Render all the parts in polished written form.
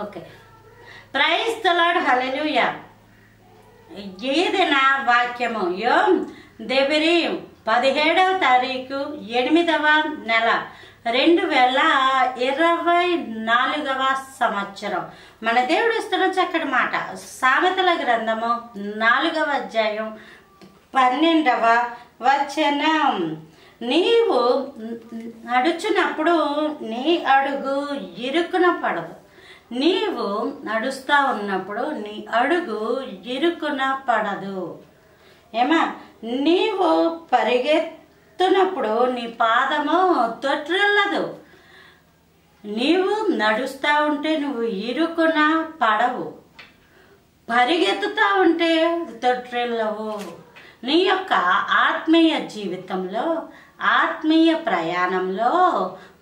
Okay, praise the lord, హల్లెలూయా. ఏదైనా వాక్యము దేవరి 17వ తారీఖు 8వ నెల 2024వ సంవత్సరం. మన దేవుడు ఇస్తున్న చక్కటి మాట సామెతల గ్రంథము 4వ అధ్యాయం 12వ వచనం. నీవు నడుచున్నప్పుడు నీ అడుగు ఇరుకున పడదు. నీవు నడుస్తా ఉన్నప్పుడు నీ అడుగు ఇరుకున పడదు. ఏమా, నీవు పరిగెత్తునప్పుడు నీ పాదము తొట్టిల్లదు. నీవు నడుస్తూ ఉంటే నువ్వు ఇరుకున పడవు, పరిగెత్తుతా ఉంటే తొట్టిల్లవు. నీ యొక్క ఆత్మీయ జీవితంలో, ఆత్మీయ ప్రయాణంలో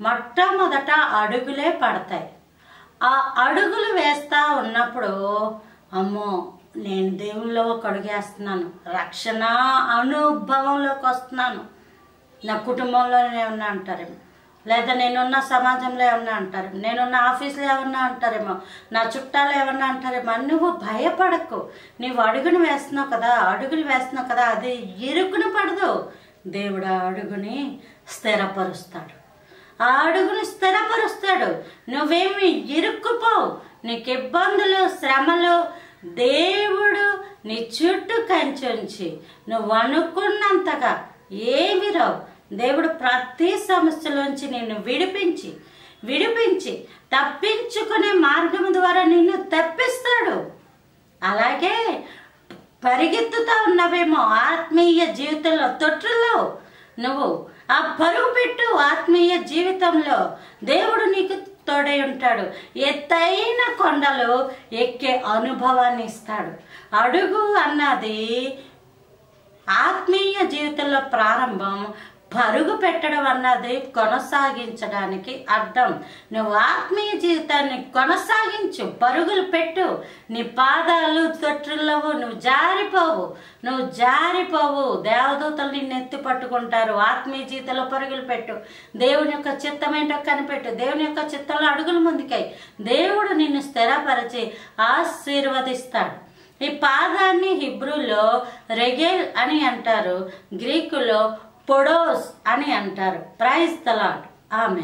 మొట్టమొదట అడుగులే పడతాయి. ఆ అడుగులు వేస్తూ ఉన్నప్పుడు అమ్మో నేను దేవుళ్ళలో ఒక అడుగేస్తున్నాను, రక్షణ అనుభవంలోకి వస్తున్నాను, నా కుటుంబంలో ఏమన్నా అంటారేమో, లేదా నేనున్న సమాజంలో ఏమన్నా అంటారేమో, నేనున్న ఆఫీస్లో ఏమన్నా అంటారేమో, నా చుట్టాలు ఏమన్నా అంటారేమో. నువ్వు భయపడకు. నీవు అడుగును వేస్తున్నావు కదా, అడుగులు వేస్తున్నావు కదా, అది ఇరుకును పడదు. దేవుడు ఆ అడుగుని స్థిరపరుస్తాడు, ఆ అడుగుని స్థిరపరుస్తాడు. నువ్వేమి ఇరుక్కుపోవు. నీకు ఇబ్బందులు, శ్రమలు దేవుడు నీ చుట్టూ కంచుంచి నువ్వు అనుకున్నంతగా ఏమి రావు. దేవుడు ప్రతి సమస్యలోంచి నిన్ను విడిపించి తప్పించుకునే మార్గం ద్వారా నిన్ను తప్పిస్తాడు. అలాగే పరిగెత్తుతా ఉన్నవేమో ఆత్మీయ జీవితంలో తొట్టులో, నువ్వు ఆ పరుగు పెట్టు. ఆత్మీయ జీవితంలో దేవుడు నీకు తోడై ఉంటాడు. ఎత్తైన కొండలు ఎక్కే అనుభవాన్ని ఇస్తాడు. అడుగు అన్నది ఆత్మీయ జీవితంలో ప్రారంభం, పరుగు పెట్టడం అన్నది కొనసాగించడానికి అర్థం. నువ్వు ఆత్మీయ జీవితాన్ని కొనసాగించు, పరుగులు పెట్టు. నీ పాదాలు తొట్టిల్లవు, నువ్వు జారిపోవు. దేవదూతలు నిన్ను ఎత్తి పట్టుకుంటారు. ఆత్మీయ జీవితంలో పరుగులు పెట్టు. దేవుని యొక్క చిత్తం ఏంటో కనిపెట్టు. దేవుని యొక్క చిత్తంలో అడుగులు ముందుకై దేవుడు నిన్ను స్థిరపరిచి ఆశీర్వదిస్తాడు. ఈ పాదాన్ని హిబ్రూలో రెగెల్ అని అంటారు, గ్రీకులో పొడోస్ అని అంటారు. Praise the Lord. ఆమేన్.